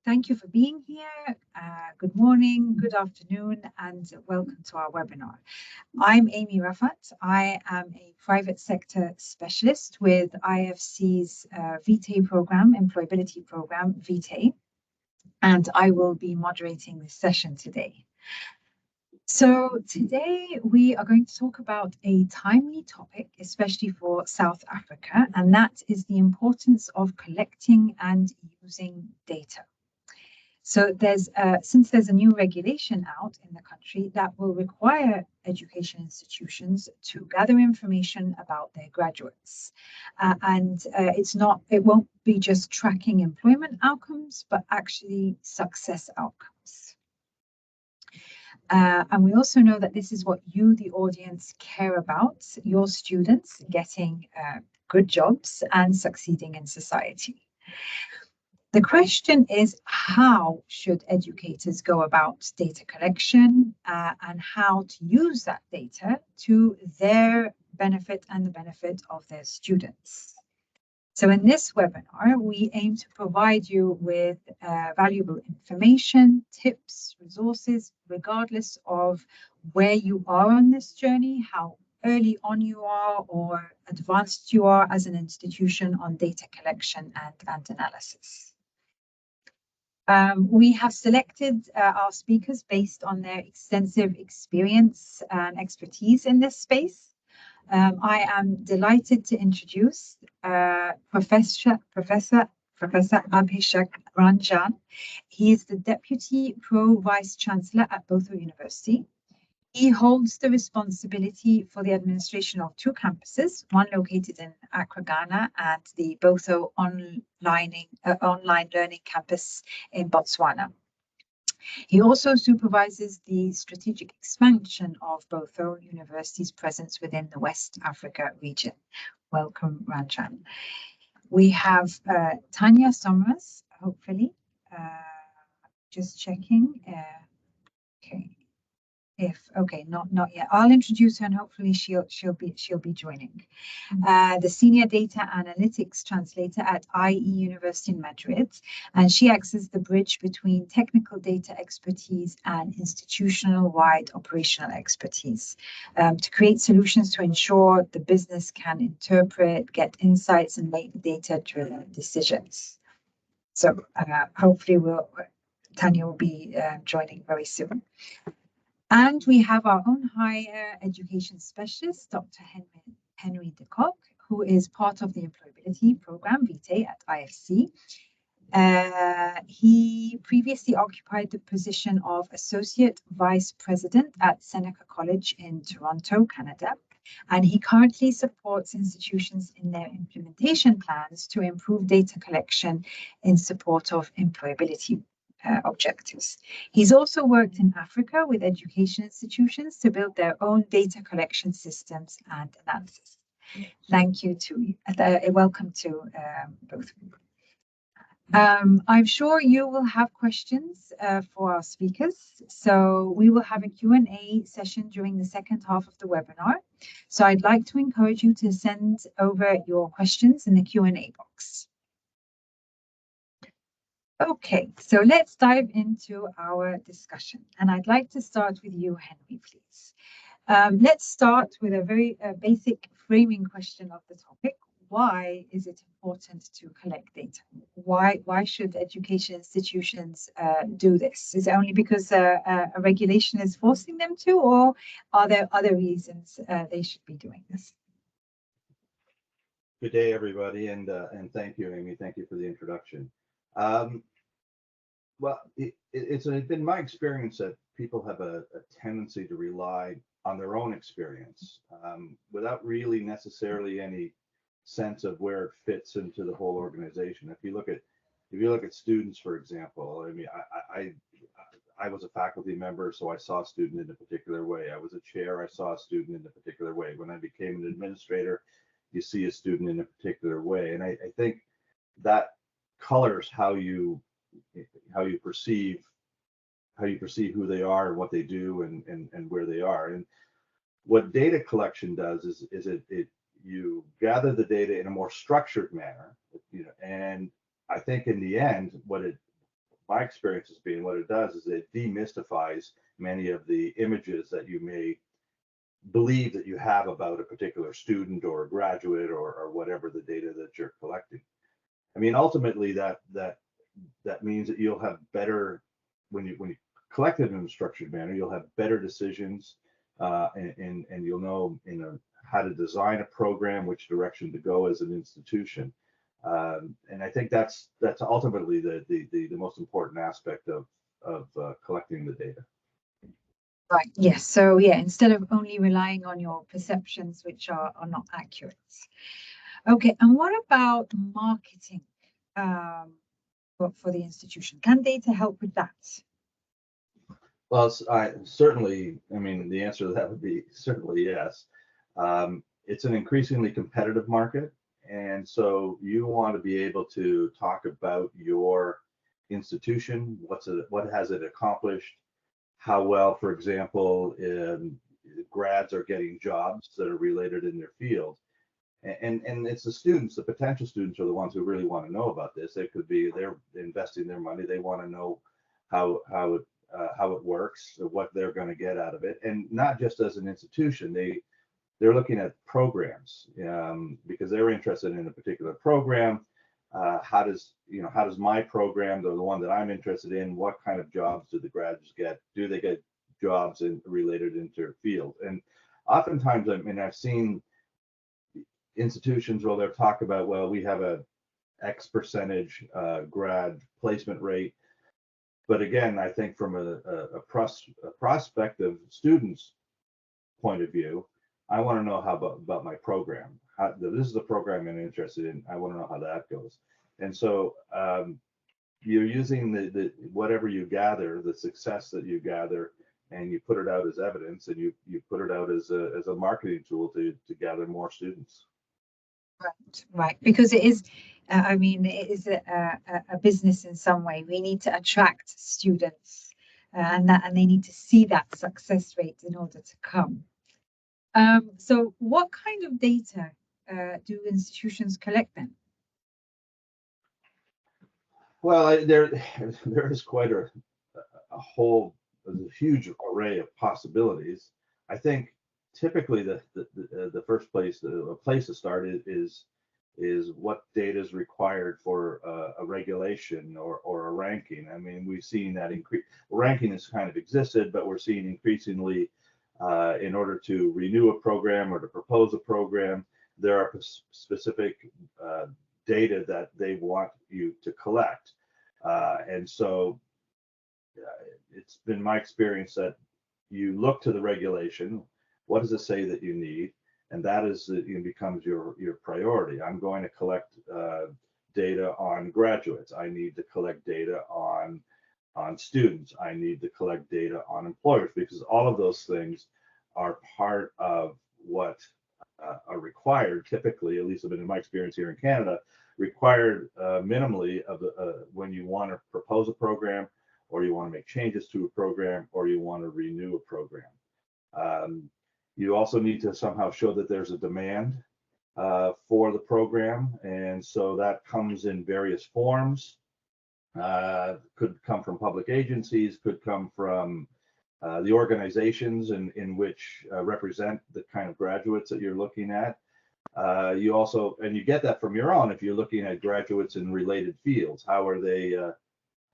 Thank you for being here. Good morning, good afternoon, and welcome to our webinar. I'm Amy Rafat. I am a private sector specialist with IFC's Vitae program, employability program, Vitae, and I will be moderating this session today. So today we are going to talk about a timely topic, especially for South Africa, and that is the importance of collecting and using data. So since there's a new regulation out in the country that will require education institutions to gather information about their graduates. It won't be just tracking employment outcomes, but actually success outcomes. And we also know that this is what you, the audience, care about, your students getting good jobs and succeeding in society. The question is, how should educators go about data collection and how to use that data to their benefit and the benefit of their students? So in this webinar, we aim to provide you with valuable information, tips, resources, regardless of where you are on this journey, how early on you are or advanced you are as an institution on data collection and analysis. We have selected our speakers based on their extensive experience and expertise in this space. I am delighted to introduce Professor Abhishek Ranjan. He is the Deputy Pro-Vice Chancellor at Botho University. He holds the responsibility for the administration of two campuses, one located in Accra, Ghana, and the Botho online learning campus in Botswana. He also supervises the strategic expansion of Botho University's presence within the West Africa region. Welcome, Ranjan. We have Tanya Somers, hopefully. Just checking. Okay. Not yet. I'll introduce her and hopefully she'll be joining. The senior data analytics translator at IE University in Madrid, and she acts as the bridge between technical data expertise and institutional-wide operational expertise to create solutions to ensure the business can interpret, get insights, and make data-driven decisions. So hopefully Tanya will be joining very soon. And we have our own higher education specialist, Dr. Henry de Kock, who is part of the employability program, Vitae, at IFC. He previously occupied the position of Associate Vice President at Seneca College in Toronto, Canada. And he currently supports institutions in their implementation plans to improve data collection in support of employability objectives. He's also worked in Africa with education institutions to build their own data collection systems and analysis. Thank you to welcome to both of you. I'm sure you will have questions for our speakers. So we will have a Q&A session during the second half of the webinar. So I'd like to encourage you to send over your questions in the Q&A box. Okay, so let's dive into our discussion. And I'd like to start with you, Henry, please. Let's start with a very basic framing question of the topic. Why is it important to collect data? Why should education institutions do this? Is it only because a regulation is forcing them to, or are there other reasons they should be doing this? Good day, everybody, and thank you, Amy. Thank you for the introduction. Well, it's been my experience that people have a tendency to rely on their own experience without really necessarily any sense of where it fits into the whole organization. If you look at students, for example, I mean, I was a faculty member, so I saw a student in a particular way. I was a chair, I saw a student in a particular way. When I became an administrator, you see a student in a particular way, and I think that colors how you perceive who they are and what they do and where they are. And what data collection does is you gather the data in a more structured manner, and I think in the end what it my experience has been, what it does is it demystifies many of the images that you may believe that you have about a particular student or a graduate or whatever the data that you're collecting. I mean, ultimately, that means that you'll have better, when you collect it in a structured manner, you'll have better decisions, and you'll know, how to design a program, which direction to go as an institution. And I think that's ultimately the most important aspect of collecting the data. Right. Yes. So yeah, instead of only relying on your perceptions, which are not accurate. Okay. And what about marketing for the institution? Can data help with that? Well, certainly, I mean, the answer to that would be certainly yes. It's an increasingly competitive market, and so you want to be able to talk about your institution, what has it accomplished, how well, for example, grads are getting jobs that are related in their field. And it's the students, the potential students, are the ones who really want to know about this. They could be, they're investing their money. They want to know how it works, what they're going to get out of it, and not just as an institution. They're looking at programs, because they're interested in a particular program. How does my program, the one that I'm interested in, what kind of jobs do the graduates get? Do they get jobs related into their field? And oftentimes, I mean, I've seen institutions where they'll talk about, well, we have a X percentage grad placement rate. But again, I think from a prospective student's point of view, I want to know how about my program. This is the program I'm interested in. I want to know how that goes. And so you're using the whatever you gather, the success that you gather, and you put it out as evidence, and you put it out as a marketing tool to gather more students. Right. Because it is, I mean, it is a business in some way. We need to attract students, and they need to see that success rate in order to come. So what kind of data do institutions collect then? Well, there is quite a huge array of possibilities. I think typically the first place, the place to start is what data is required for a regulation or a ranking. I mean, we've seen that increase. Ranking has kind of existed, but we're seeing increasingly, in order to renew a program or to propose a program, there are specific data that they want you to collect. And so it's been my experience that you look to the regulation. What does it say that you need? And that becomes your priority. I'm going to collect data on graduates. I need to collect data on students. I need to collect data on employers, because all of those things are part of what are required, typically, at least in my experience here in Canada, required minimally of when you want to propose a program, or you want to make changes to a program, or you want to renew a program. You also need to somehow show that there's a demand for the program, and so that comes in various forms. Could come from public agencies, could come from the organizations in which represent the kind of graduates that you're looking at. You get that from your own if you're looking at graduates in related fields. How are they?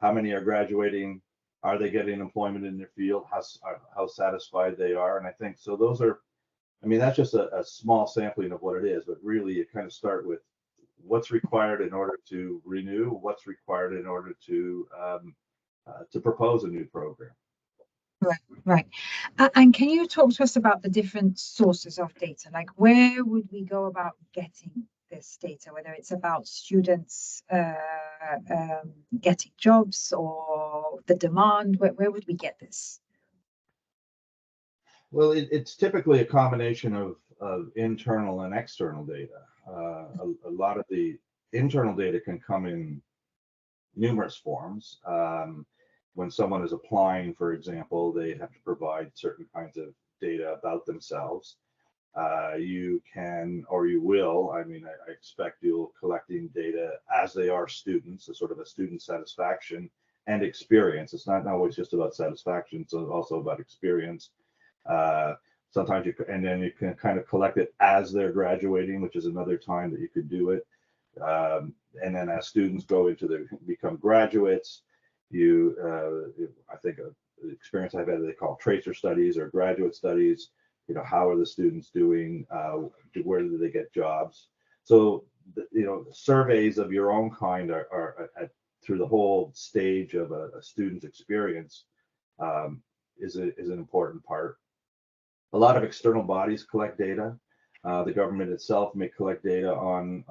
How many are graduating? Are they getting employment in their field? How satisfied they are? And I think so. Those are, I mean, that's just a small sampling of what it is, but really you kind of start with what's required in order to renew, what's required in order to propose a new program. Right. And can you talk to us about the different sources of data? Like, where would we go about getting this data, whether it's about students getting jobs or the demand? Where would we get this? Well, it's typically a combination of internal and external data. A lot of the internal data can come in numerous forms. When someone is applying, for example, they have to provide certain kinds of data about themselves. You can, or you will, I mean, I expect you'll collecting data as they are students, a sort of a student satisfaction and experience. It's not always just about satisfaction, it's also about experience. Sometimes and then you can kind of collect it as they're graduating, which is another time that you could do it. And then as students become graduates, I think the experience I've had, they call tracer studies or graduate studies. How are the students doing? Where do they get jobs? So, surveys of your own kind are through the whole stage of a student's experience is an important part. A lot of external bodies collect data. The government itself may collect data on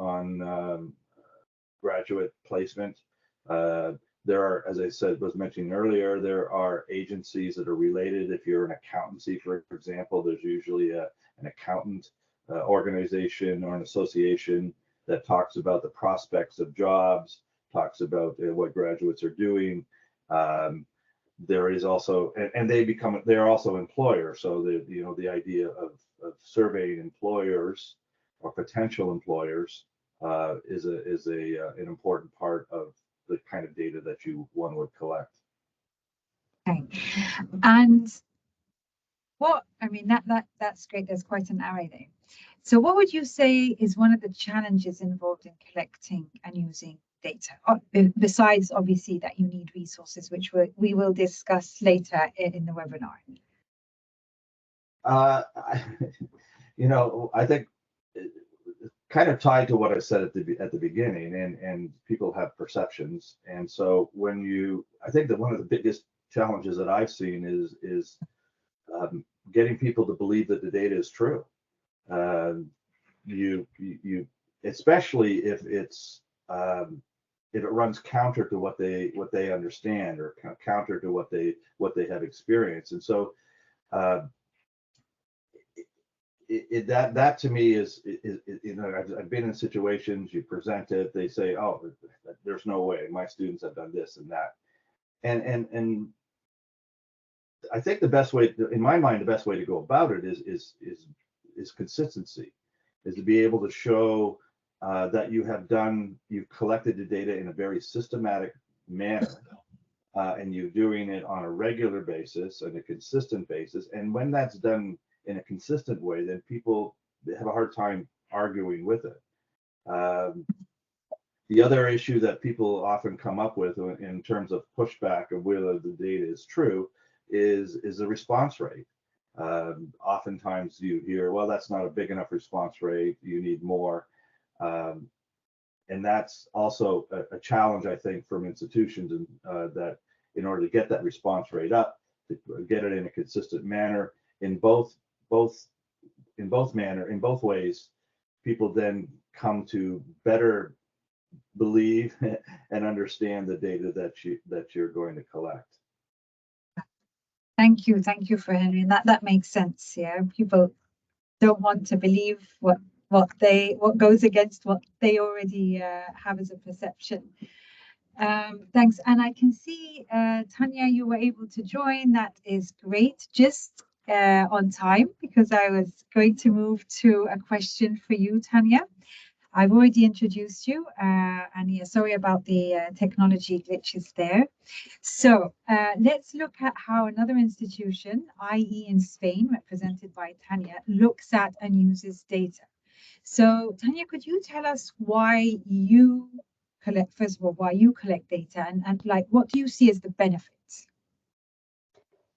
graduate placement. There are, as I was mentioning earlier, there are agencies that are related. If you're an accountancy, for example, there's usually an accountant organization or an association that talks about the prospects of jobs, talks about what graduates are doing. There is also, and they're also employers. So the idea of surveying employers or potential employers is an important part of the kind of data that one would collect. Okay. And that's great. There's quite an array there. So what would you say is one of the challenges involved in collecting and using data, besides obviously that you need resources, which we will discuss later in the webinar? I think kind of tied to what I said at the beginning, and people have perceptions, and so I think that one of the biggest challenges that I've seen is getting people to believe that the data is true. Especially if it runs counter to what they understand, or counter to what they have experienced, and so that to me is I've been in situations, you present it, they say, oh, there's no way, my students have done this and that, and I think the best way, in my mind, the best way to go about it is consistency, is to be able to show that you've collected the data in a very systematic manner, and you're doing it on a regular basis and a consistent basis. And when that's done in a consistent way, then people have a hard time arguing with it. The other issue that people often come up with in terms of pushback of whether the data is true is the response rate. Oftentimes you hear, well, that's not a big enough response rate, you need more. And that's also a challenge, I think, from institutions, and that in order to get that response rate up, to get it in a consistent manner, in both ways, people then come to better believe and understand the data that you're going to collect. Thank you for Henry. That makes sense. Yeah, people don't want to believe what goes against what they already have as a perception. Thanks. And I can see Tanya, you were able to join. That is great. Just on time, because I was going to move to a question for you, Tanya. I've already introduced you, and yeah, sorry about the technology glitches there. So let's look at how another institution, i.e. in Spain, represented by Tanya, looks at and uses data. So Tanya, could you tell us why you collect, first of all, why you collect data, and like, what do you see as the benefits?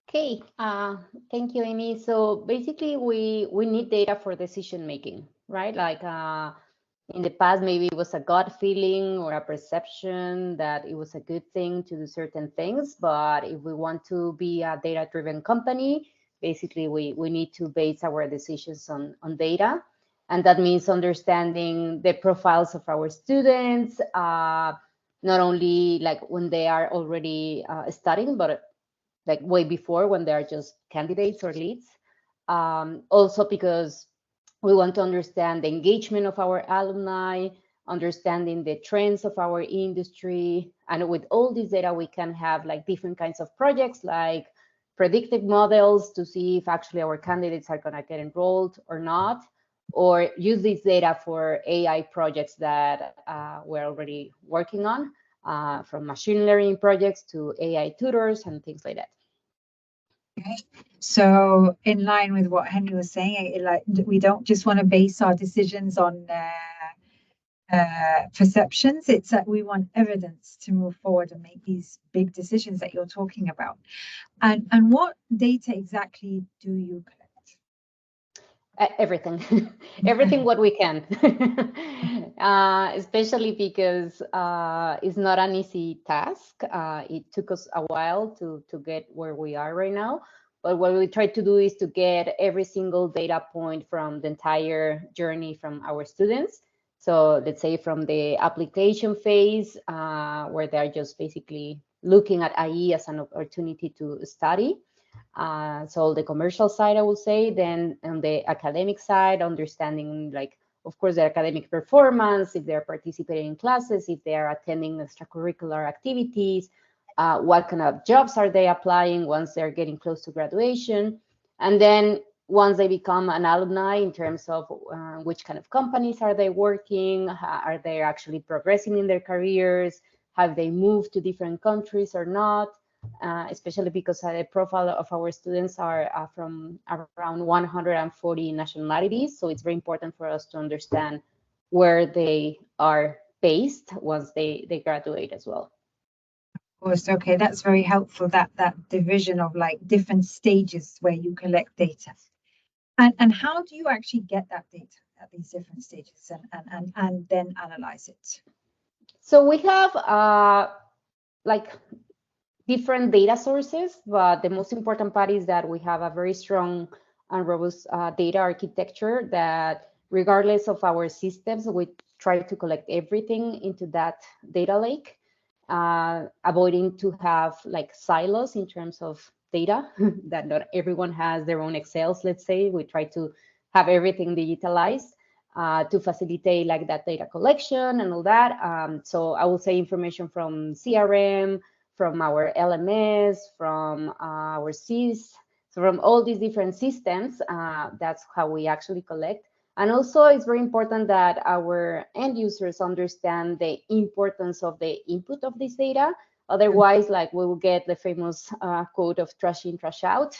Okay, thank you, Amy. So basically, we need data for decision making, right? Like in the past, maybe it was a gut feeling or a perception that it was a good thing to do certain things. But if we want to be a data-driven company, basically we need to base our decisions on data. And that means understanding the profiles of our students, not only like when they are already studying, but like way before when they are just candidates or leads. Also because we want to understand the engagement of our alumni, understanding the trends of our industry. And with all this data, we can have like different kinds of projects, like predictive models to see if actually our candidates are going to get enrolled or not, or use this data for AI projects that we're already working on. from machine learning projects to AI tutors and things like that. Okay. So in line with what Henry was saying, like we don't just want to base our decisions on perceptions. It's that we want evidence to move forward and make these big decisions that you're talking about. And what data exactly do you collect? Everything, everything what we can, especially because it's not an easy task. It took us a while to get where we are right now. But what we try to do is to get every single data point from the entire journey from our students. So let's say from the application phase, where they're just basically looking at IE as an opportunity to study. So the commercial side, I would say, then on the academic side, understanding like, of course, their academic performance, if they're participating in classes, if they are attending extracurricular activities, what kind of jobs are they applying once they're getting close to graduation. And then once they become an alumni, in terms of which kind of companies are they working, are they actually progressing in their careers, have they moved to different countries or not. Especially because the profile of our students are from around 140 nationalities. So it's very important for us to understand where they are based once they graduate as well. Of course, okay, that's very helpful, that division of like different stages where you collect data. And how do you actually get that data at these different stages and then analyze it? So we have like different data sources, but the most important part is that we have a very strong and robust data architecture that regardless of our systems, we try to collect everything into that data lake, avoiding to have like silos in terms of data that not everyone has their own Excels, let's say. We try to have everything digitalized to facilitate like that data collection and all that. So I will say information from CRM, from our LMS, from our SIS, so from all these different systems, that's how we actually collect. And also it's very important that our end users understand the importance of the input of this data. Otherwise, like we will get the famous quote of trash in, trash out,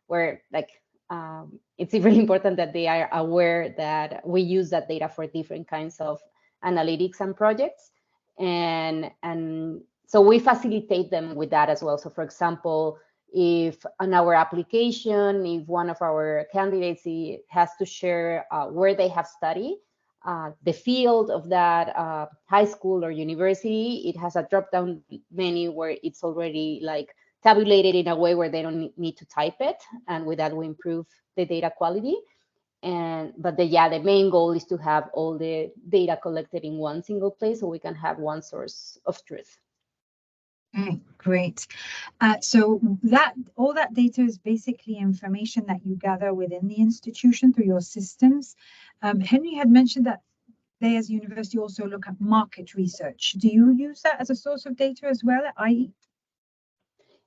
where like it's really important that they are aware that we use that data for different kinds of analytics and projects. And so we facilitate them with that as well. So for example, if on our application, if one of our candidates has to share where they have studied, the field of that high school or university, it has a drop-down menu where it's already like tabulated in a way where they don't need to type it. And with that, we improve the data quality. But the main goal is to have all the data collected in one single place so we can have one source of truth. Okay, great. So all that data is basically information that you gather within the institution through your systems. Henry had mentioned that they, as a university, also look at market research. Do you use that as a source of data as well at IE?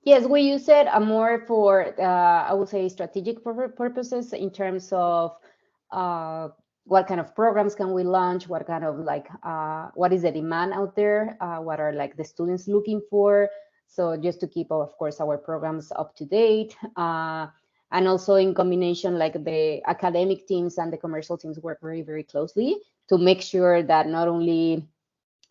Yes, we use it more for, I would say, strategic purposes in terms of what kind of programs can we launch, what kind of like, what is the demand out there, what are like the students looking for. So just to keep, of course, our programs up to date. And also in combination, like the academic teams and the commercial teams work very, very closely to make sure that not only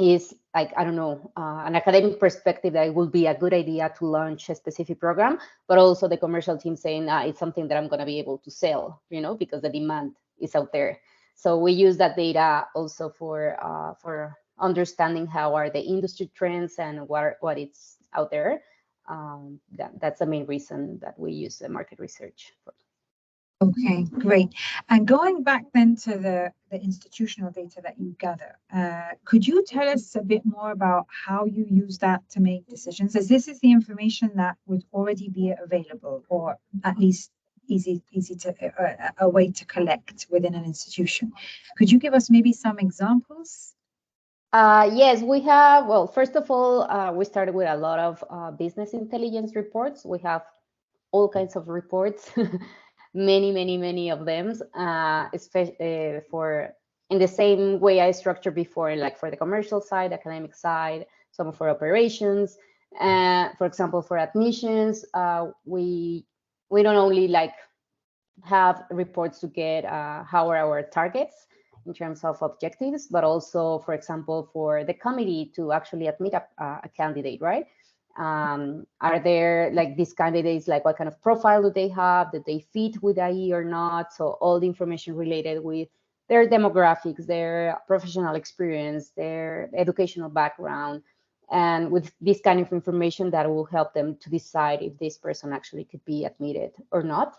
is like, I don't know, an academic perspective that it will be a good idea to launch a specific program, but also the commercial team saying it's something that I'm going to be able to sell, you know, because the demand is out there. So we use that data also for understanding how are the industry trends and what it's out there. That's the main reason that we use the market research for. Okay, great. And going back then to the institutional data that you gather, could you tell us a bit more about how you use that to make decisions? As this is the information that would already be available, or at least easy to a way to collect within an institution. Could you give us maybe some examples? Yes, we have. Well, first of all, we started with a lot of business intelligence reports. We have all kinds of reports. many of them, especially for in the same way I structured before, like for the commercial side, academic side. some of our operations. For example, for admissions, we don't only like have reports to get how are our targets in terms of objectives, but also, for example, for the committee to actually admit a candidate, right? Are there like these candidates, like what kind of profile do they have? Did they fit with IE or not? So all the information related with their demographics, their professional experience, their educational background, and with this kind of information that will help them to decide if this person actually could be admitted or not.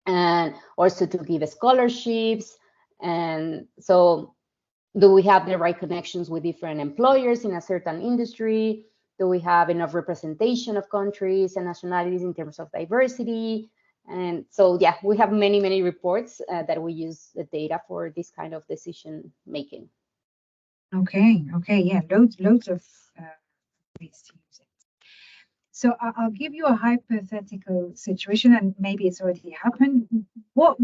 And also to give scholarships. And so do we have the right connections with different employers in a certain industry? Do we have enough representation of countries and nationalities in terms of diversity? And so, yeah, we have many, many reports that we use the data for this kind of decision making. Okay, yeah, loads of ways to use it. So I'll give you a hypothetical situation, and maybe it's already happened. What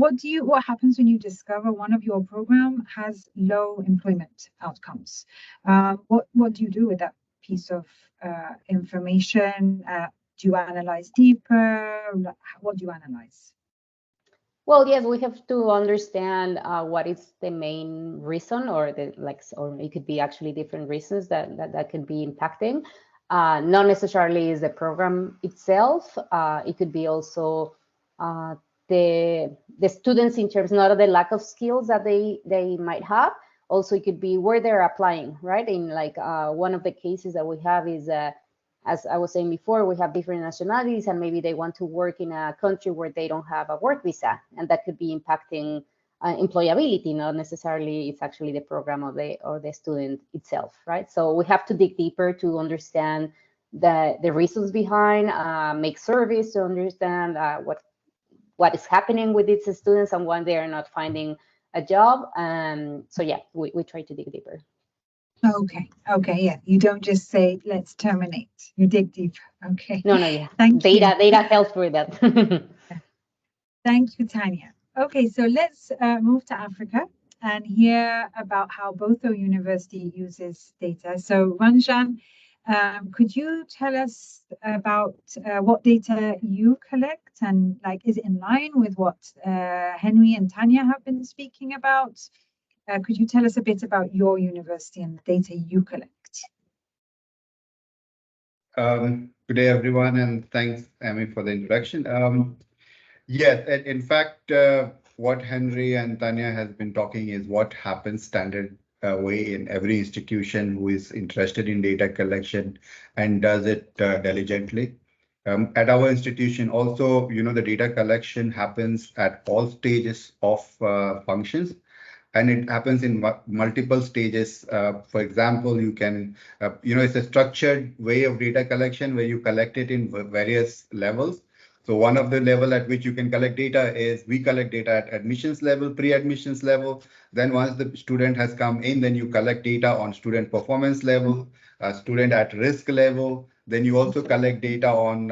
happens when you discover one of your program has low employment outcomes? What do you do with that piece of information? Do you analyze deeper? What do you analyze? Well, yes, we have to understand what is the main reason, or it could be actually different reasons that could be impacting. Not necessarily is the program itself. It could be also the students in terms not of the lack of skills that they might have. Also, it could be where they're applying, right? In like one of the cases that we have is, as I was saying before, we have different nationalities, and maybe they want to work in a country where they don't have a work visa, and that could be impacting employability. Not necessarily it's actually the program or the student itself, right? So we have to dig deeper to understand the reasons behind, make surveys to understand what is happening with these students and why they are not finding a job. So yeah, we try to dig deeper. Okay, yeah. You don't just say, let's terminate. You dig deeper. Okay. No, yeah. Thank you. Data helps with that. Thank you, Tanya. Okay, so let's move to Africa and hear about how both our university uses data. So Ranjan, could you tell us about what data you collect, and like, is it in line with what Henry and Tanya have been speaking about? Could you tell us a bit about your university and the data you collect? Good day, everyone, and thanks, Amy, for the introduction. Yes, in fact, what Henry and Tanya has been talking is what happens standard way in every institution who is interested in data collection and does it diligently. At our institution, also, the data collection happens at all stages of functions. And it happens in multiple stages. For example, you can, it's a structured way of data collection where you collect it in various levels. So one of the level at which you can collect data is we collect data at admissions level, pre-admissions level. Then once the student has come in, then you collect data on student performance level, student at risk level. Then you also collect data on,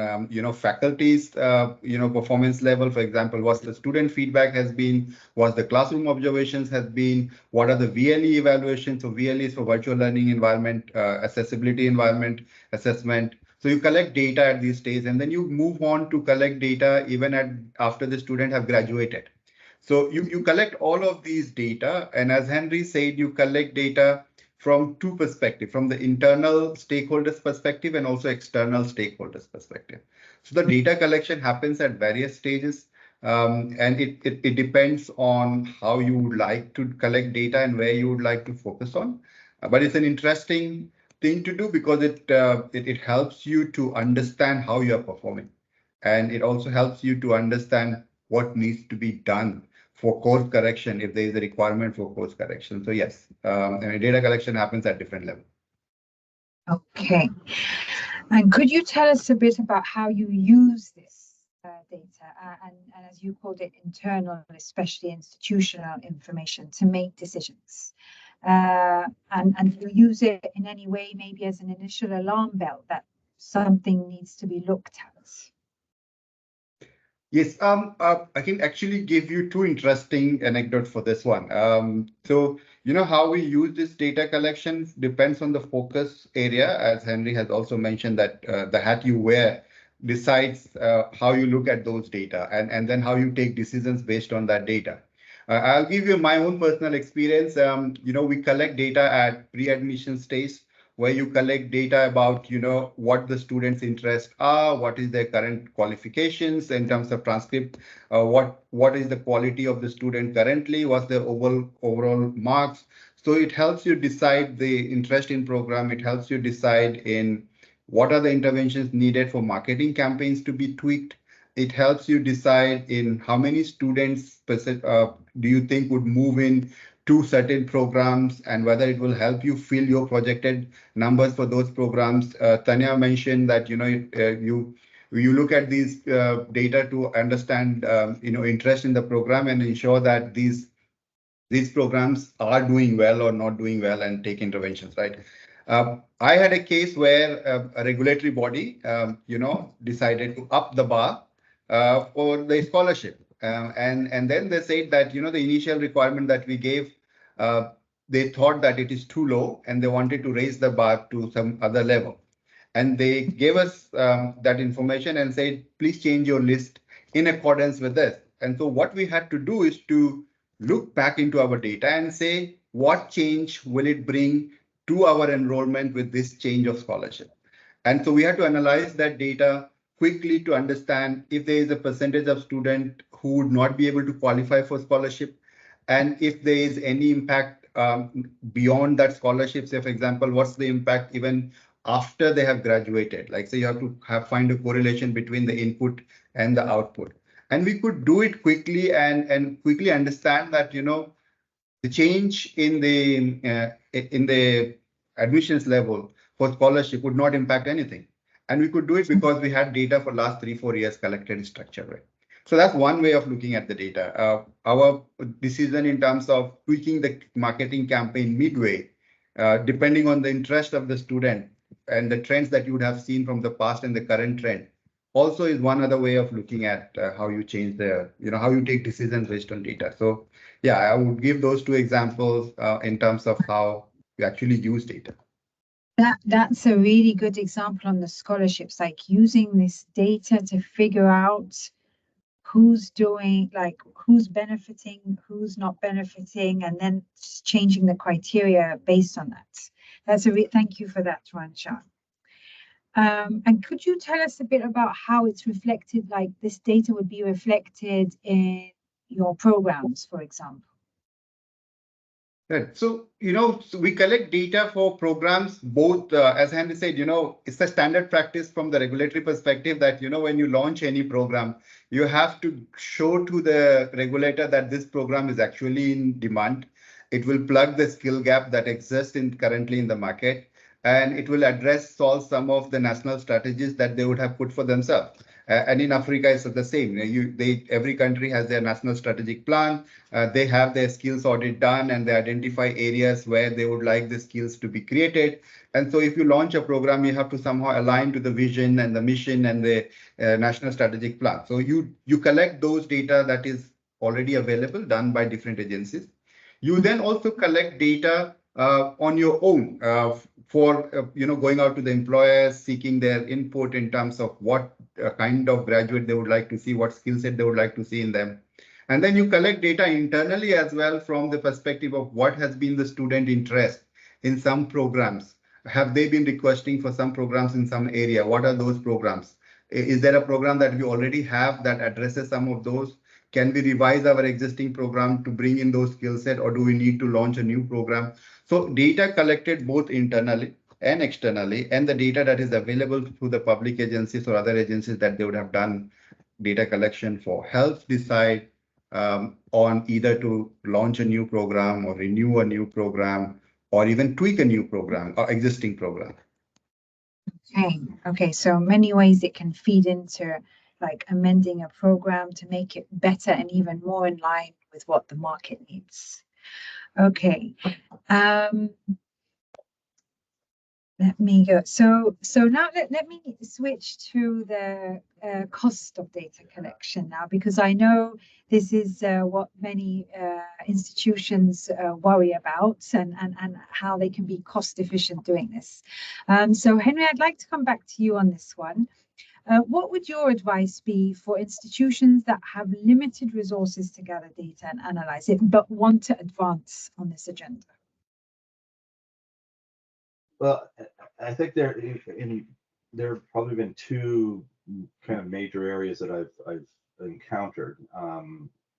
faculty's, performance level. For example, what the student feedback has been, what the classroom observations has been, what are the VLE evaluations. So VLE is for virtual learning environment, accessibility environment assessment. So you collect data at these stages, and then you move on to collect data even after the student have graduated. So you collect all of these data, and as Henry said, you collect data from two perspectives, from the internal stakeholders perspective and also external stakeholders perspective. So the data collection happens at various stages, and it depends on how you would like to collect data and where you would like to focus on. But it's an interesting thing to do because it helps you to understand how you are performing, and it also helps you to understand what needs to be done for course correction if there is a requirement for course correction. So yes, data collection happens at different levels. Okay, and could you tell us a bit about how you use this data and as you called it, internal, especially institutional information to make decisions? And you use it in any way, maybe as an initial alarm bell that something needs to be looked at? Yes, I can actually give you two interesting anecdotes for this one. So, you know, how we use this data collection depends on the focus area, as Henry has also mentioned that the hat you wear decides how you look at those data and then how you take decisions based on that data. I'll give you my own personal experience. You know, we collect data at pre-admission stage, where you collect data about, you know, what the students' interests are, what is their current qualifications in terms of transcript, what is the quality of the student currently, what's their overall marks. So it helps you decide the interest in program. It helps you decide in what are the interventions needed for marketing campaigns to be tweaked. It helps you decide in how many students do you think would move in to certain programs and whether it will help you fill your projected numbers for those programs. Tanya mentioned that, you know, you look at these data to understand, you know, interest in the program and ensure that these programs are doing well or not doing well and take interventions, right? I had a case where a regulatory body, you know, decided to up the bar for the scholarship. And then they said that, you know, the initial requirement that we gave, they thought that it is too low and they wanted to raise the bar to some other level. And they gave us that information and said, please change your list in accordance with this. And so what we had to do is to look back into our data and say, what change will it bring to our enrollment with this change of scholarship? And so we had to analyze that data quickly to understand if there is a percentage of students who would not be able to qualify for scholarship, and if there is any impact beyond that scholarship. Say, for example, what's the impact even after they have graduated? Like, say, you have to find a correlation between the input and the output. And we could do it quickly and quickly understand that, you know, the change in the admissions level for scholarship would not impact anything. And we could do it because we had data for last 3-4 years collected in structured way. So that's one way of looking at the data. Our decision in terms of tweaking the marketing campaign midway, depending on the interest of the student and the trends that you would have seen from the past and the current trend, also is one other way of looking at how you change the, you know, how you take decisions based on data. So yeah, I would give those two examples in terms of how you actually use data. That's a really good example on the scholarships, like using this data to figure out who's doing, like who's benefiting, who's not benefiting, and then changing the criteria based on that. That's thank you for that, Ransha. And could you tell us a bit about how it's reflected, like this data would be reflected in your programs, for example? Right. So, you know, so we collect data for programs, both, as Henry said, you know, it's a standard practice from the regulatory perspective that, you know, when you launch any program, you have to show to the regulator that this program is actually in demand. It will plug the skill gap that exists currently in the market, and it will solve some of the national strategies that they would have put for themselves. And in Africa, it's the same. Every country has their national strategic plan. They have their skills audit done and they identify areas where they would like the skills to be created. And so if you launch a program, you have to somehow align to the vision and the mission and the national strategic plan. So you collect those data that is already available, done by different agencies. You then also collect data on your own for you know, going out to the employers, seeking their input in terms of what kind of graduate they would like to see, what skill set they would like to see in them. And then you collect data internally as well from the perspective of what has been the student interest in some programs. Have they been requesting for some programs in some area? What are those programs? Is there a program that we already have that addresses some of those? Can we revise our existing program to bring in those skill set, or do we need to launch a new program? So data collected both internally and externally, and the data that is available through the public agencies or other agencies that they would have done data collection for, helps decide on either to launch a new program or renew a new program or even tweak a new program or existing program. Okay, so many ways it can feed into like amending a program to make it better and even more in line with what the market needs. Okay. Let me go. So now let me switch to the cost of data collection now, because I know this is what many institutions worry about, and how they can be cost efficient doing this. So Henry, I'd like to come back to you on this one. What would your advice be for institutions that have limited resources to gather data and analyze it, but want to advance on this agenda? Well, I think there have probably been two kind of major areas that I've encountered.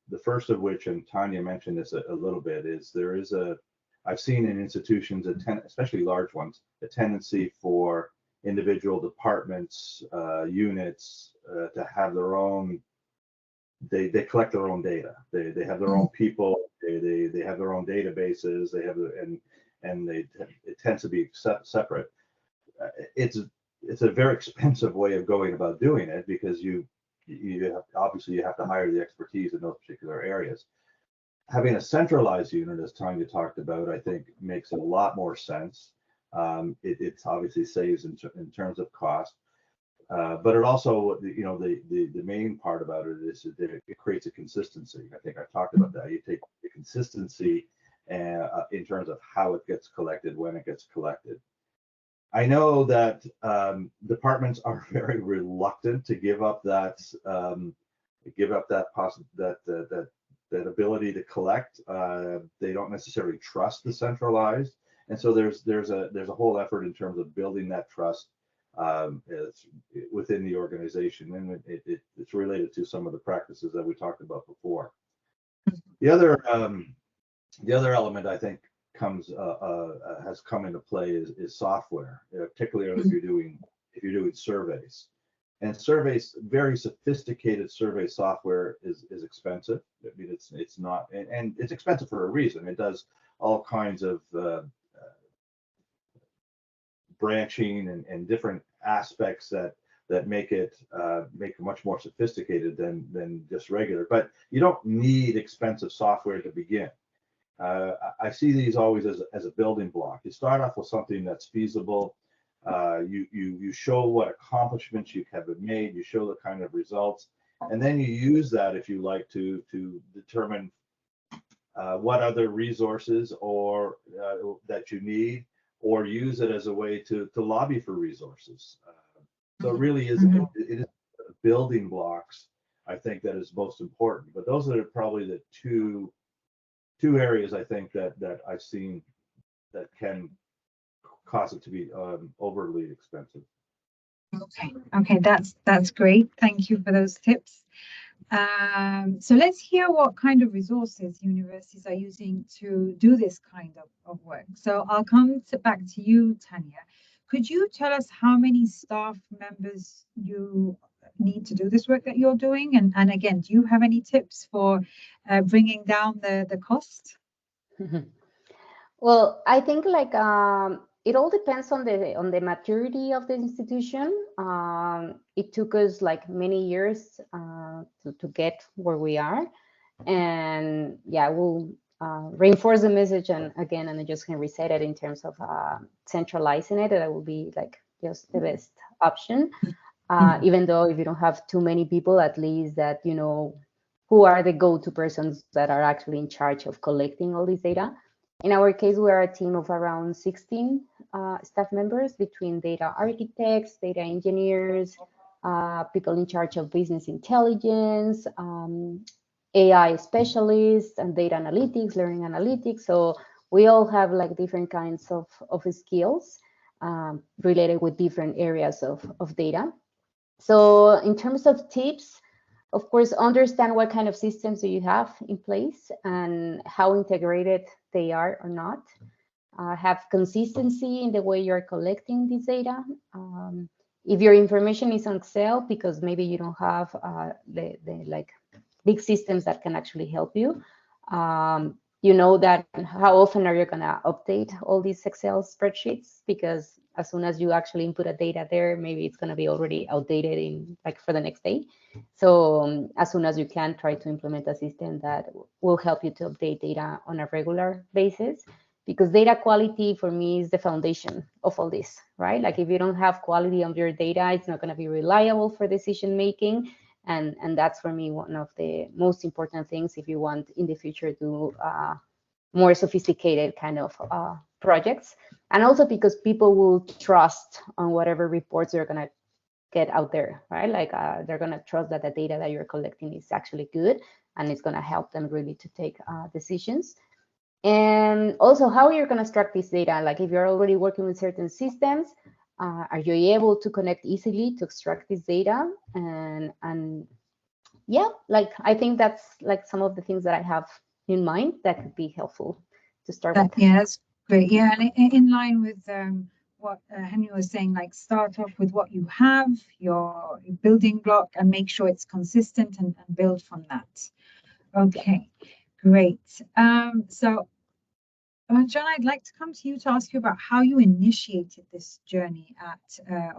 The first of which, and Tanya mentioned this a little bit, is I've seen in institutions, especially large ones, a tendency for individual departments, units to have their own. They collect their own data. They have their own people. They have their own databases. They have it tends to be separate. It's a very expensive way of going about doing it, because you obviously have to hire the expertise in those particular areas. Having a centralized unit, as Tanya talked about, I think makes a lot more sense. It obviously saves in terms of cost, but it also, the main part about it is that it creates a consistency. I think I've talked about that. You take the consistency in terms of how it gets collected, when it gets collected. I know that departments are very reluctant to give up that ability to collect. They don't necessarily trust the centralized, and so there's a whole effort in terms of building that trust within the organization, and it's related to some of the practices that we talked about before. The other element I think has come into play is software, particularly if you're doing surveys. And surveys, very sophisticated survey software is expensive. I mean, it's not, and it's expensive for a reason. It does all kinds of branching and different aspects that make it much more sophisticated than just regular. But you don't need expensive software to begin. I see these always as a building block. You start off with something that's feasible. You show what accomplishments you have made. You show the kind of results, and then you use that, if you like, to determine what other resources or that you need, or use it as a way to lobby for resources. So it really is, it is building blocks, I think, that is most important. But those are probably the two areas I think that I've seen that can cause it to be overly expensive. Okay, that's great. Thank you for those tips. So let's hear what kind of resources universities are using to do this kind of work. So I'll come back to you, Tanya. Could you tell us how many staff members you need to do this work that you're doing? And again, do you have any tips for bringing down the cost? Well, I think it all depends on the maturity of the institution. It took us many years to get where we are, and yeah, we'll reinforce the message. And again, and I just can reset it in terms of centralizing it. That will be just the best option. Even though if you don't have too many people, at least that you know who are the go-to persons that are actually in charge of collecting all this data. In our case, we are a team of around 16 staff members, between data architects, data engineers, people in charge of business intelligence, AI specialists, and data analytics, learning analytics. So we all have different kinds of skills related with different areas of data. So in terms of tips, of course, understand what kind of systems do you have in place and how integrated they are or not. Have consistency in the way you're collecting this data. If your information is on Excel, because maybe you don't have the big systems that can actually help you, you know that how often are you gonna update all these Excel spreadsheets? Because as soon as you actually input a data there, maybe it's gonna be already outdated in for the next day. So as soon as you can, try to implement a system that will help you to update data on a regular basis. because data quality for me is the foundation of all this, right? Like if you don't have quality of your data, it's not going to be reliable for decision making. And that's for me one of the most important things if you want in the future to more sophisticated kind of projects. And also because people will trust on whatever reports they're going to get out there, right? Like they're going to trust that the data that you're collecting is actually good and it's going to help them really to take decisions. And also how you're going to extract this data. Like if you're already working with certain systems, are you able to connect easily to extract this data? And yeah, like I think that's like some of the things that I have in mind that could be helpful to start with. Yeah, that's great. Yeah, and in line with what Henry was saying, like start off with what you have, your building block, and make sure it's consistent and build from that. Okay, great. So John, I'd like to come to you to ask you about how you initiated this journey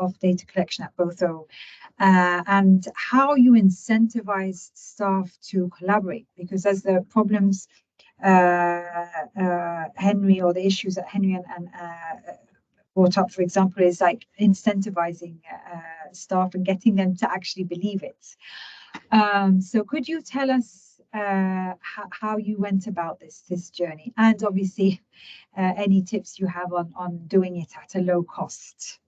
of data collection at Vitae, and how you incentivized staff to collaborate, because as the problems Henry, or the issues that Henry and brought up, for example, is like incentivizing staff and getting them to actually believe it. So could you tell us how you went about this journey, and obviously any tips you have on doing it at a low cost?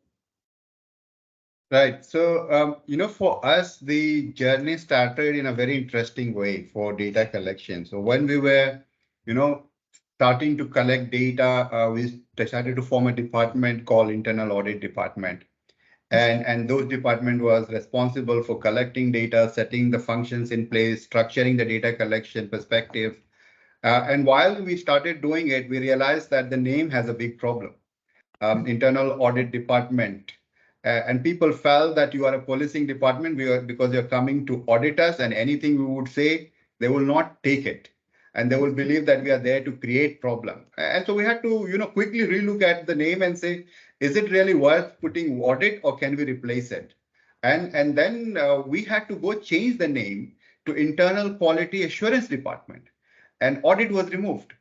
Right. So, for us, the journey started in a very interesting way for data collection. So when we were, starting to collect data, we decided to form a department called Internal Audit Department. And those department was responsible for collecting data, setting the functions in place, structuring the data collection perspective. And while we started doing it, we realized that the name has a big problem. Internal Audit Department. And people felt that you are a policing department because you're coming to audit us, and anything we would say, they will not take it. And they will believe that we are there to create problem. And so we had to, quickly relook at the name and say, is it really worth putting audit, or can we replace it? And then we had to go change the name to Internal Quality Assurance Department. And audit was removed,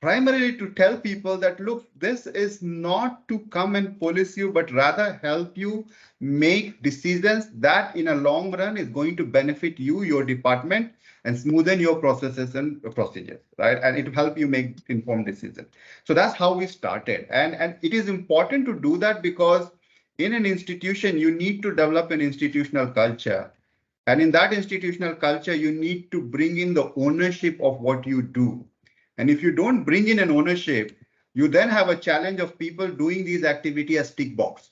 primarily to tell people that, look, this is not to come and police you, but rather help you make decisions that in a long run is going to benefit you, your department, and smoothen your processes and procedures, right? And it will help you make informed decisions. So that's how we started. And it is important to do that because in an institution, you need to develop an institutional culture. And in that institutional culture, you need to bring in the ownership of what you do. And if you don't bring in an ownership, you then have a challenge of people doing these activities as tick box.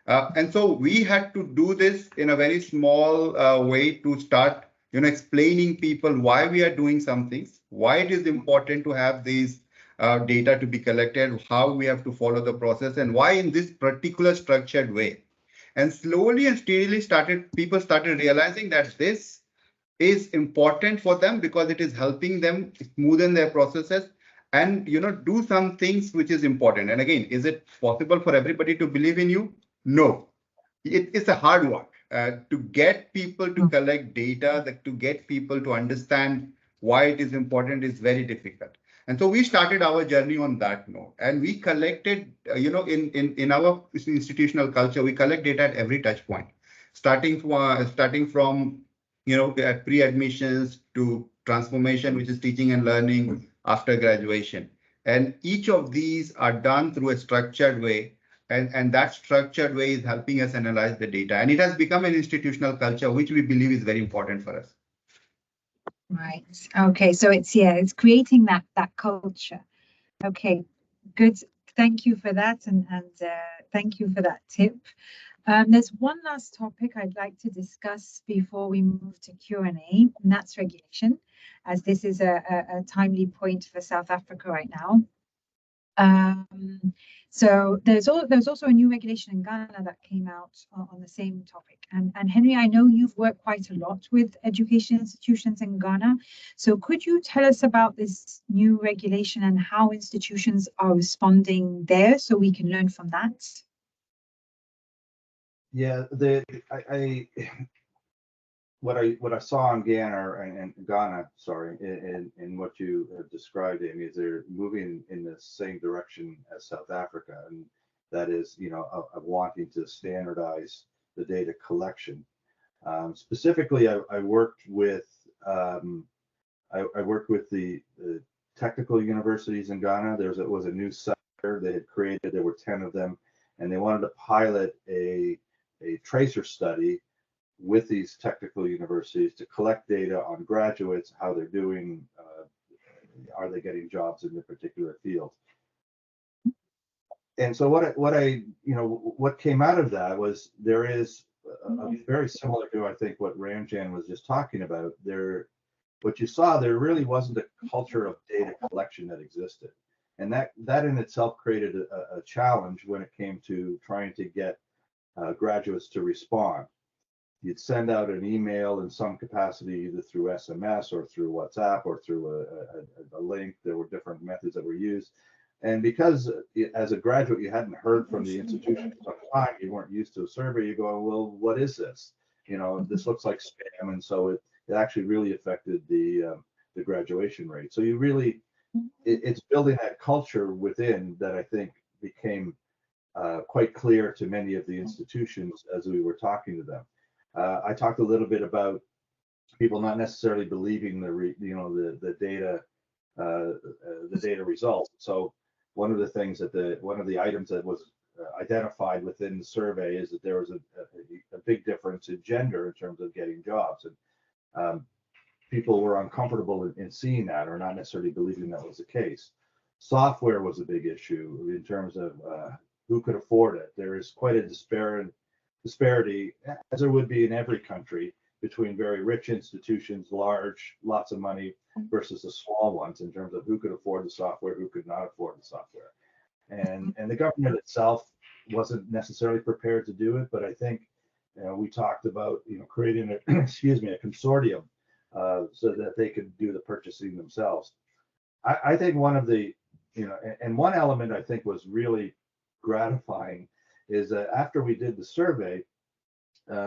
And so we had to do this in a very small way to start, explaining people why we are doing some things, why it is important to have these data to be collected, how we have to follow the process, and why in this particular structured way. And slowly and steadily people started realizing that this is important for them because it is helping them smoothen their processes and do some things which is important. And again, is it possible for everybody to believe in you? No, it's a hard work to get people to collect data, to get people to understand why it is important is very difficult. And so we started our journey on that note, and we collected, in our institutional culture, we collect data at every touch point, starting from pre-admissions to transformation, which is teaching and learning after graduation. And each of these are done through a structured way. And that structured way is helping us analyze the data. And it has become an institutional culture, which we believe is very important for us. Right. Okay. So it's creating that culture. Okay. Good. Thank you for that, and thank you for that tip. There's one last topic I'd like to discuss before we move to Q&A, and that's regulation, as this is a timely point for South Africa right now. So there's also a new regulation in Ghana that came out on the same topic. And Henry, I know you've worked quite a lot with education institutions in Ghana. So could you tell us about this new regulation and how institutions are responding there so we can learn from that? Yeah, what I saw in Ghana, sorry, in what you have described, Amy, is they're moving in the same direction as South Africa, and that is, of wanting to standardize the data collection. Specifically, I worked with the technical universities in Ghana. There was a new site they had created. There were 10 of them, and they wanted to pilot a tracer study with these technical universities to collect data on graduates, how they're doing, are they getting jobs in the particular field. And so what came out of that was there is a very similar to, I think, what Ramjan was just talking about. What you saw, there really wasn't a culture of data collection that existed. And that in itself created a challenge when it came to trying to get graduates to respond. You'd send out an email in some capacity, either through SMS or through WhatsApp or through a link. There were different methods that were used. And because as a graduate, you hadn't heard from the institution for some time, you weren't used to a survey, you go, well, what is this? This looks like spam. And so it actually really affected the graduation rate. So it's building that culture within that I think became quite clear to many of the institutions as we were talking to them. I talked a little bit about people not necessarily believing the data results. So one of the things one of the items that was identified within the survey is that there was a big difference in gender in terms of getting jobs, and people were uncomfortable in seeing that or not necessarily believing that was the case. Software was a big issue in terms of who could afford it. There is quite a disparity, as there would be in every country, between very rich institutions, lots of money, versus the small ones in terms of who could afford the software, who could not afford the software. And the government itself wasn't necessarily prepared to do it, but I think we talked about creating a consortium so that they could do the purchasing themselves. I think one of the and one element I think was really gratifying is that after we did the survey,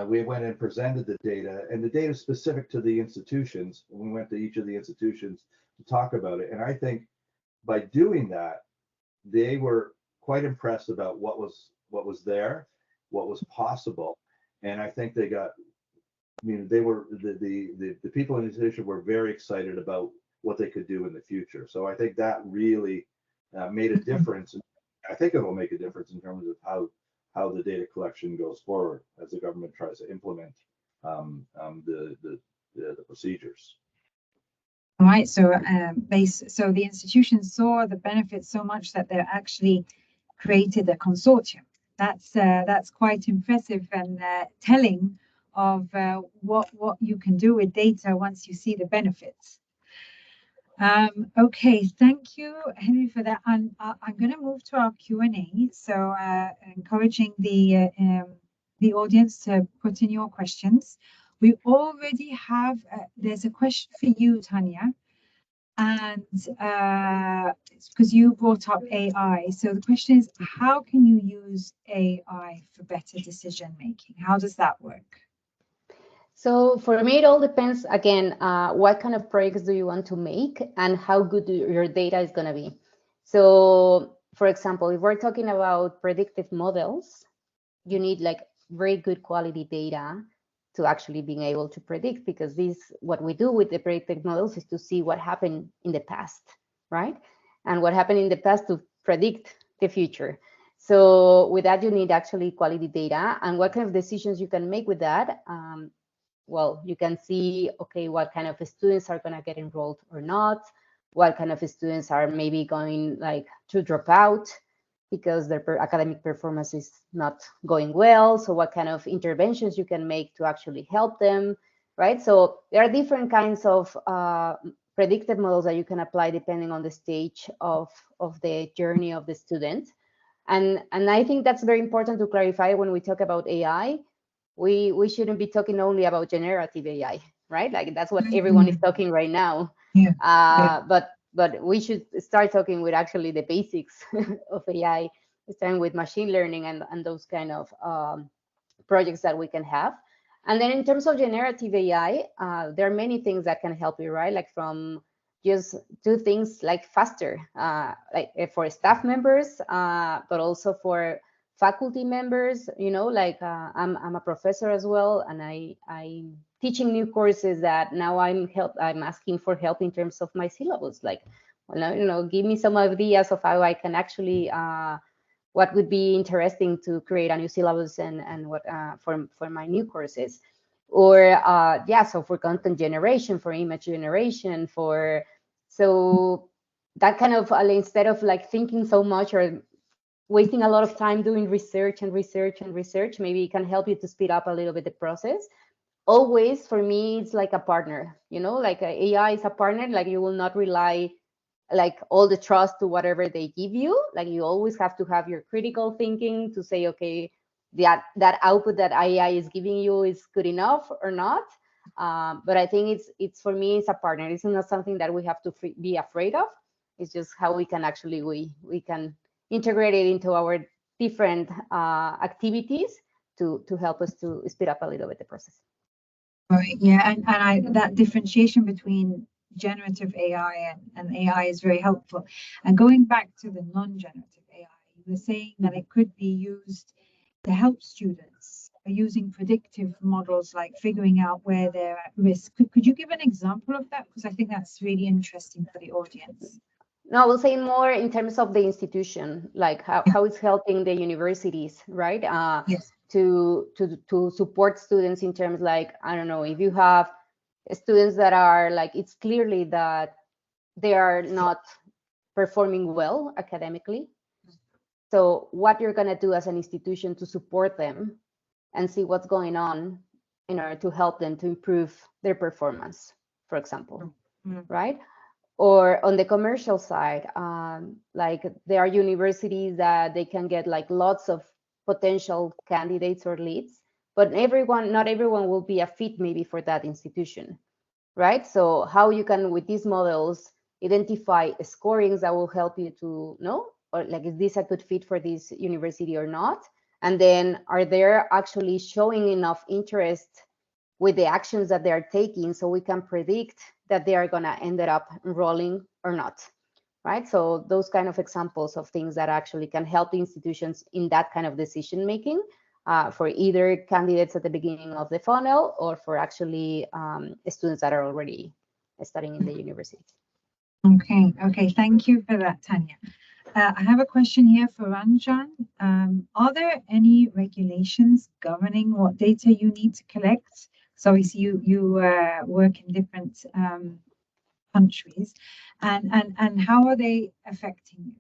we went and presented the data, and the data specific to the institutions. We went to each of the institutions to talk about it, and I think by doing that, they were quite impressed about what was there, what was possible, and I think they got. They were the people in the institution were very excited about what they could do in the future. So I think that really made a difference. I think it will make a difference in terms of how the data collection goes forward as the government tries to implement the procedures. All right, so so the institutions saw the benefits so much that they actually created a consortium. That's quite impressive and telling of what you can do with data once you see the benefits. Okay, thank you, Henry, for that. And I'm going to move to our Q&A. So encouraging the audience to put in your questions. We already have, there's a question for you, Tanya, and because you brought up AI. So the question is, how can you use AI for better decision making? How does that work? So for me, it all depends, again, what kind of projects do you want to make and how good your data is going to be. So for example, if we're talking about predictive models, you need like very good quality data to actually being able to predict, because what we do with the predictive models is to see what happened in the past, right? And what happened in the past to predict the future. So with that, you need actually quality data, and what kind of decisions you can make with that. Well, you can see, okay, what kind of students are going to get enrolled or not, what kind of students are maybe going like to drop out because their academic performance is not going well. So what kind of interventions you can make to actually help them, right? So there are different kinds of predictive models that you can apply depending on the stage of the journey of the student. And I think that's very important to clarify when we talk about AI. We shouldn't be talking only about generative AI, right? Like that's what everyone is talking right now. Yeah. But we should start talking with actually the basics of AI, starting with machine learning and those kind of projects that we can have. And then in terms of generative AI, there are many things that can help you, right? Like from just do things like faster, like for staff members, but also for faculty members. You know, like I'm a professor as well, and I'm teaching new courses that now I'm asking for help in terms of my syllabus. Like, well, you know, give me some ideas of how I can actually what would be interesting to create a new syllabus and what for my new courses, or yeah, so for content generation, for image generation, so that kind of instead of like thinking so much or wasting a lot of time doing research and research and research, maybe it can help you to speed up a little bit the process. Always for me, it's like a partner, you know, like AI is a partner. Like you will not rely like all the trust to whatever they give you. Like you always have to have your critical thinking to say, okay, that output that AI is giving you is good enough or not. But I think it's for me, it's a partner. It's not something that we have to be afraid of. It's just how we can actually we can integrate it into our different activities to help us to speed up a little bit the process. Right. Yeah, and that differentiation between generative AI and AI is very helpful. And going back to the non-generative AI, you were saying that it could be used to help students using predictive models, like figuring out where they're at risk. Could you give an example of that? Because I think that's really interesting for the audience. No, I will say more in terms of the institution, like how it's helping the universities, right? Yes. To support students in terms like, I don't know, if you have students that are like, it's clearly that they are not performing well academically. So what you're going to do as an institution to support them and see what's going on in order to help them to improve their performance, for example, right? Or on the commercial side, like there are universities that they can get like lots of potential candidates or leads, but not everyone will be a fit maybe for that institution, right? So how you can, with these models, identify scorings that will help you to know, or like, is this a good fit for this university or not? And then are they actually showing enough interest with the actions that they are taking, so we can predict that they are going to end up enrolling or not, right? So those kind of examples of things that actually can help institutions in that kind of decision making for either candidates at the beginning of the funnel or for actually students that are already studying in the universities. Okay, thank you for that, Tanya. I have a question here for Ranjan. Are there any regulations governing what data you need to collect? So obviously you work in different countries, and how are they affecting you?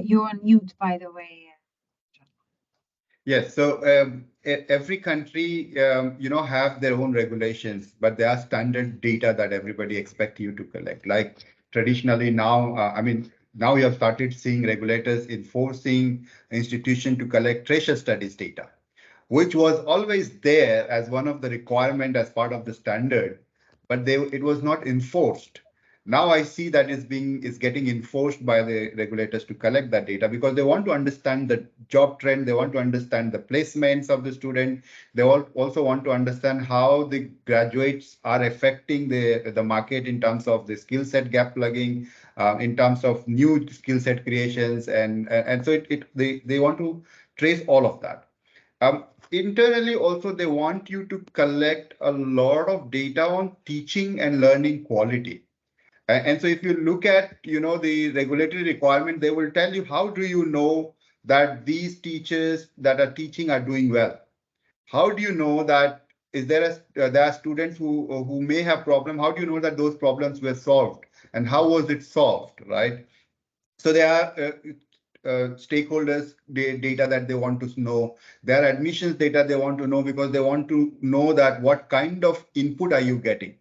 You're on mute, by the way. Yes, so every country, have their own regulations, but there are standard data that everybody expects you to collect. Like traditionally now, now we have started seeing regulators enforcing institution to collect treasure studies data, which was always there as one of the requirement as part of the standard, but it was not enforced. Now I see that is getting enforced by the regulators to collect that data because they want to understand the job trend, they want to understand the placements of the student, they also want to understand how the graduates are affecting the market in terms of the skill set gap plugging, in terms of new skill set creations, and so they want to trace all of that. Internally also, they want you to collect a lot of data on teaching and learning quality. And so if you look at, the regulatory requirement, they will tell you, how do you know that these teachers that are teaching are doing well? How do you know that there are students who may have problem? How do you know that those problems were solved? And how was it solved, right? So there are stakeholders data that they want to know. There are admissions data they want to know because they want to know that what kind of input are you getting?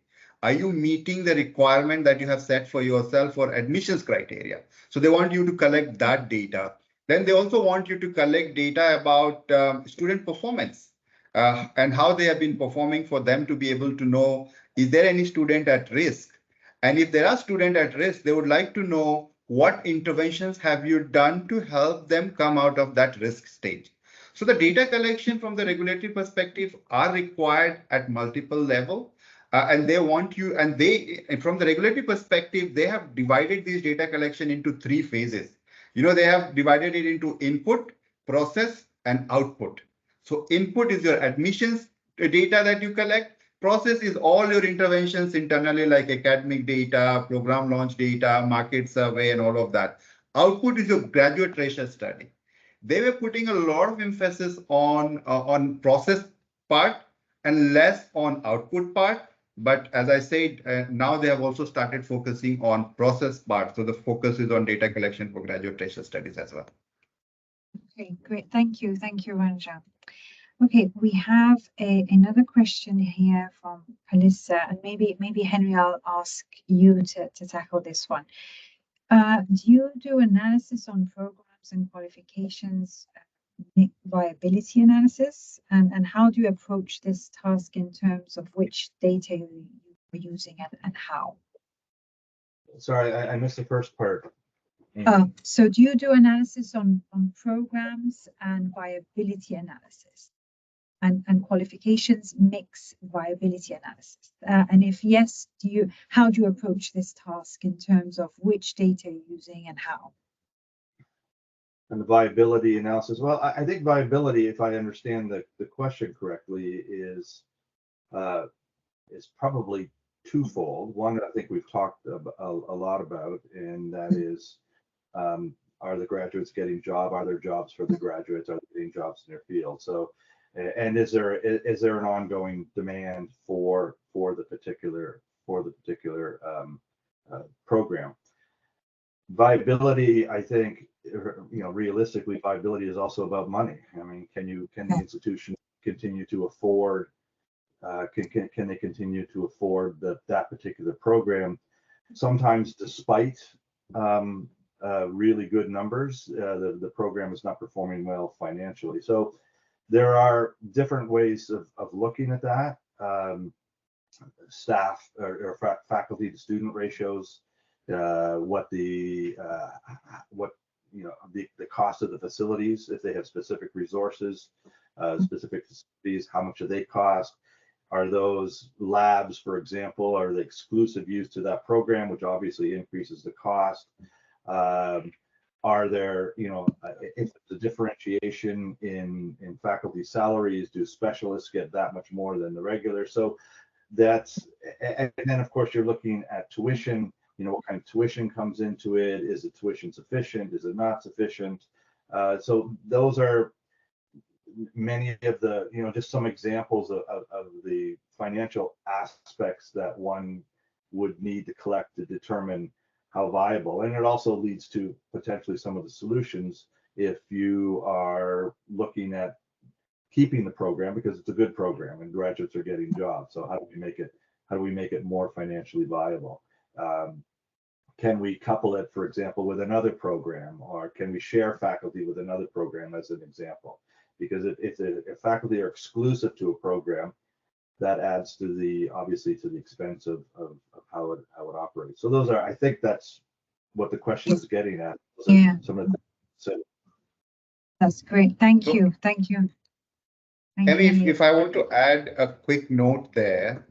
Are you meeting the requirement that you have set for yourself for admissions criteria? So they want you to collect that data. Then they also want you to collect data about student performance and how they have been performing for them to be able to know, is there any student at risk? And if there are students at risk, they would like to know what interventions have you done to help them come out of that risk stage. So the data collection from the regulatory perspective are required at multiple level. And they want you, and from the regulatory perspective, they have divided these data collection into 3 phases. They have divided it into input, process, and output. So input is your admissions data that you collect. Process is all your interventions internally, like academic data, program launch data, market survey, and all of that. Output is your graduate ratio study. They were putting a lot of emphasis on process part and less on output part. But as I said, now they have also started focusing on process part. So the focus is on data collection for graduate ratio studies as well. Okay, great. Thank you. Thank you, Ranja. Okay, we have another question here from Alyssa, and maybe Henry, I'll ask you to tackle this one. Do you do analysis on programs and qualifications, viability analysis, and how do you approach this task in terms of which data you are using and how? Sorry, I missed the first part. So do you do analysis on programs and viability analysis? And qualifications mix viability analysis, and if yes, how do you approach this task in terms of which data you're using and how? And the viability analysis. Well, I think viability, if I understand the question correctly, is probably twofold. One, I think we've talked a lot about, and that is, are the graduates getting jobs? Are there jobs for the graduates? Are they getting jobs in their field? So, and is there an ongoing demand for the particular program? Viability, I think, realistically, viability is also about money. I mean, can the institution continue to afford? Can they continue to afford that particular program? Sometimes, despite really good numbers, the program is not performing well financially. So there are different ways of looking at that. Staff or faculty to student ratios, what the cost of the facilities, if they have specific resources, specific facilities, how much do they cost? Are those labs, for example, are they exclusive use to that program, which obviously increases the cost? Are there, if the differentiation in faculty salaries, do specialists get that much more than the regular? So that's, and then of course you're looking at tuition. What kind of tuition comes into it? Is the tuition sufficient? Is it not sufficient? So those are many of the, just some examples of the financial aspects that one would need to collect to determine how viable. And it also leads to potentially some of the solutions if you are looking at keeping the program because it's a good program and graduates are getting jobs. So how do we make it more financially viable? Can we couple it, for example, with another program, or can we share faculty with another program as an example? Because if faculty are exclusive to a program, that adds to obviously to the expense of how it operates. So I think that's what the question is getting at. Yeah. Some of the, so. That's great. Thank you. If I want to add a quick note there,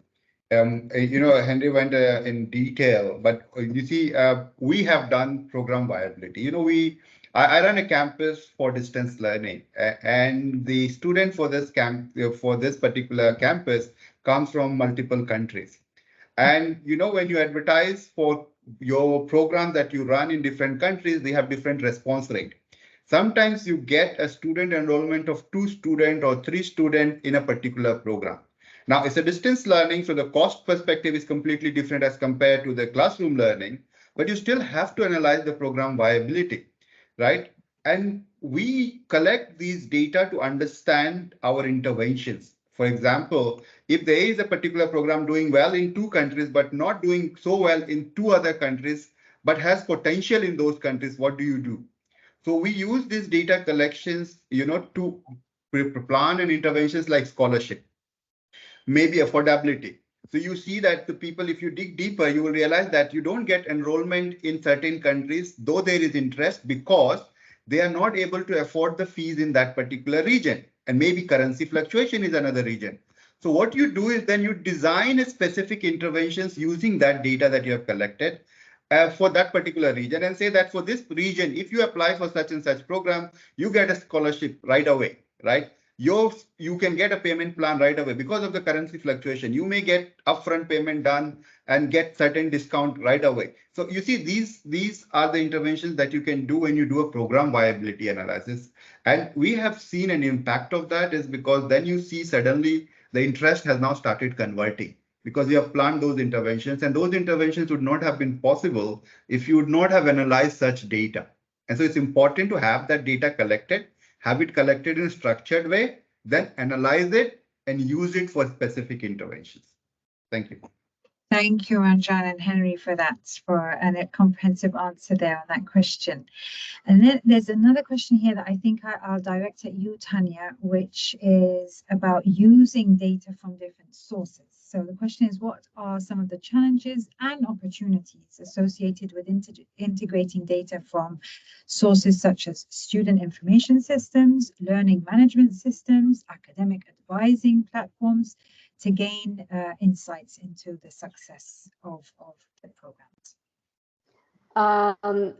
Henry went in detail, but you see, we have done program viability. I run a campus for distance learning, and the student for this particular campus comes from multiple countries. And when you advertise for your program that you run in different countries, they have different response rate. Sometimes you get a student enrollment of 2 students or 3 students in a particular program. Now, it's a distance learning, so the cost perspective is completely different as compared to the classroom learning, but you still have to analyze the program viability, right? And we collect these data to understand our interventions. For example, if there is a particular program doing well in 2 countries, but not doing so well in 2 other countries, but has potential in those countries, what do you do? So we use these data collections, to plan and interventions like scholarship, maybe affordability. So you see that the people, if you dig deeper, you will realize that you don't get enrollment in certain countries, though there is interest, because they are not able to afford the fees in that particular region. And maybe currency fluctuation is another region. So what you do is then you design a specific interventions using that data that you have collected for that particular region, and say that for this region, if you apply for such and such program, you get a scholarship right away, right? You can get a payment plan right away because of the currency fluctuation. You may get upfront payment done and get certain discount right away. So you see, these are the interventions that you can do when you do a program viability analysis. And we have seen an impact of that is because then you see suddenly the interest has now started converting, because you have planned those interventions, and those interventions would not have been possible if you would not have analyzed such data. And so it's important to have that data collected, have it collected in a structured way, then analyze it and use it for specific interventions. Thank you. Thank you, Ranjan and Henry, for that, for a comprehensive answer there on that question. And then there's another question here that I think I'll direct at you, Tanya, which is about using data from different sources. So the question is, what are some of the challenges and opportunities associated with integrating data from sources such as student information systems, learning management systems, academic advising platforms, to gain insights into the success of the programs? I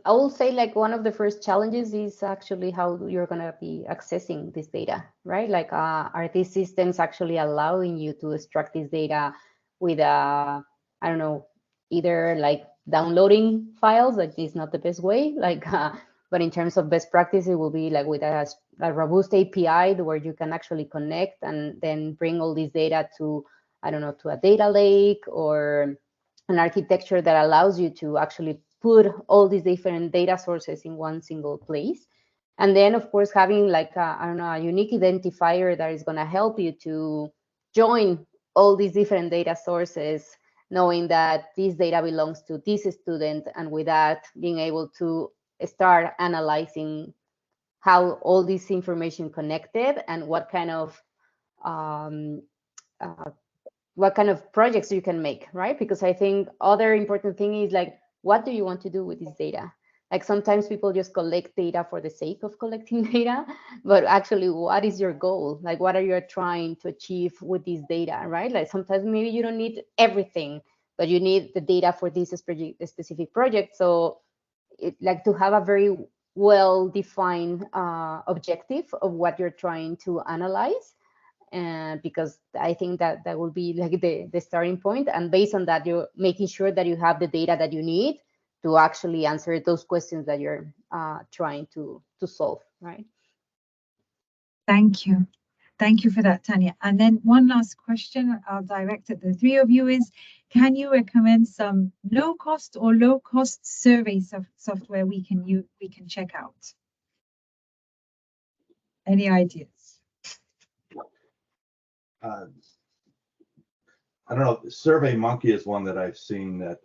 will say, like, one of the first challenges is actually how you're going to be accessing this data, right? Like, are these systems actually allowing you to extract this data with I don't know, either like downloading files, that is not the best way, like, but in terms of best practice, it will be like with a robust API where you can actually connect and then bring all this data to, I don't know, to a data lake or an architecture that allows you to actually put all these different data sources in one single place. And then, of course, having like I don't know, a unique identifier that is going to help you to join all these different data sources, knowing that this data belongs to this student, and with that, being able to start analyzing how all this information connected and what kind of projects you can make, right? Because I think other important thing is, like, what do you want to do with this data? Like, sometimes people just collect data for the sake of collecting data, but actually, what is your goal? Like, what are you trying to achieve with this data, right? Like, sometimes maybe you don't need everything, but you need the data for this specific project. So like to have a very well-defined objective of what you're trying to analyze. And because I think that that will be like the starting point. And based on that, you're making sure that you have the data that you need to actually answer those questions that you're trying to solve, right? Thank you. Thank you for that, Tanya. And then one last question I'll direct at the three of you is, can you recommend some no-cost or low-cost survey software we can check out? Any ideas? I don't know. SurveyMonkey is one that I've seen that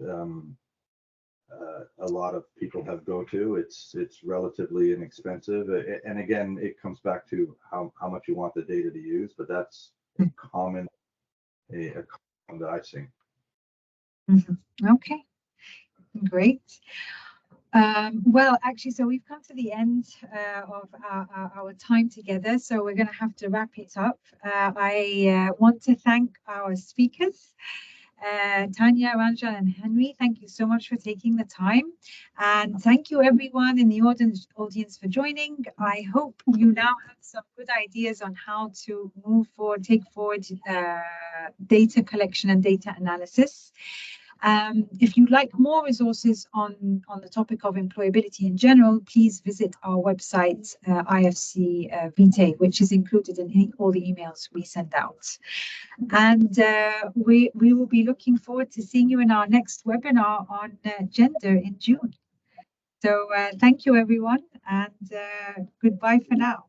a lot of people have go to. It's relatively inexpensive, and again, it comes back to how much you want the data to use. But that's a common that I've seen. Mm-hmm. Okay, great. Well, actually, so we've come to the end of our time together, so we're going to have to wrap it up. I want to thank our speakers, Tanya, Ranjan, and Henry. Thank you so much for taking the time, and thank you everyone in the audience for joining. I hope you now have some good ideas on how to take forward data collection and data analysis. If you'd like more resources on the topic of employability in general, please visit our website, IFC Vitae, which is included in all the emails we send out. And we will be looking forward to seeing you in our next webinar on gender in June. So thank you, everyone, and goodbye for now.